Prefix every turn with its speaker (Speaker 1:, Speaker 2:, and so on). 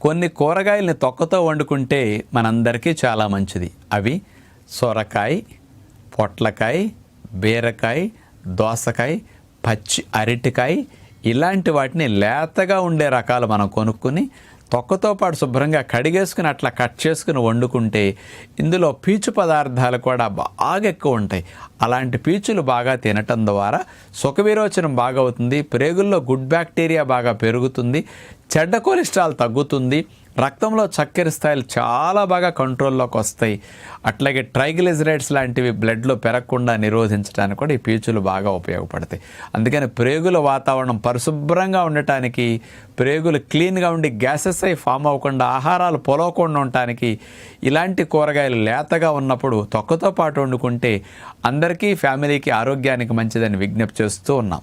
Speaker 1: కొన్ని కూరగాయలని తొక్కతో వండుకుంటే మనందరికీ చాలా మంచిది. అవి సొరకాయ, పొట్లకాయ, బీరకాయ, దోసకాయ, పచ్చి అరటికాయ, ఇలాంటి వాటిని లేతగా ఉండే రకాలు మనం కొనుక్కుని తొక్కతో పాటు శుభ్రంగా కడిగేసుకుని అట్లా కట్ చేసుకుని వండుకుంటే ఇందులో పీచు పదార్థాలు కూడా బాగా ఎక్కువ ఉంటాయి. అలాంటి పీచులు బాగా తినటం ద్వారా సుఖవిరోచనం బాగా అవుతుంది, ప్రేగుల్లో గుడ్ బ్యాక్టీరియా బాగా పెరుగుతుంది, చెడ్డ కొలెస్ట్రాల్ తగ్గుతుంది, రక్తంలో చక్కెర స్థాయిలు చాలా బాగా కంట్రోల్లోకి వస్తాయి. అట్లాగే ట్రైగ్లిజరైడ్స్ లాంటివి బ్లడ్లో పెరగకుండా నిరోధించడానికి కూడా ఈ పీచులు బాగా ఉపయోగపడతాయి. అందుకని ప్రేగుల వాతావరణం పరిశుభ్రంగా ఉండటానికి, ప్రేగులు క్లీన్గా ఉండి గ్యాసెస్ అయి ఫామ్ అవ్వకుండా, ఆహారాలు పొలవకుండా ఉండటానికి ఇలాంటి కూరగాయలు లేతగా ఉన్నప్పుడు తొక్కతో పాటు వండుకుంటే అందరికీ, ఫ్యామిలీకి, ఆరోగ్యానికి మంచిదని విజ్ఞప్తి చేస్తూ ఉన్నాం.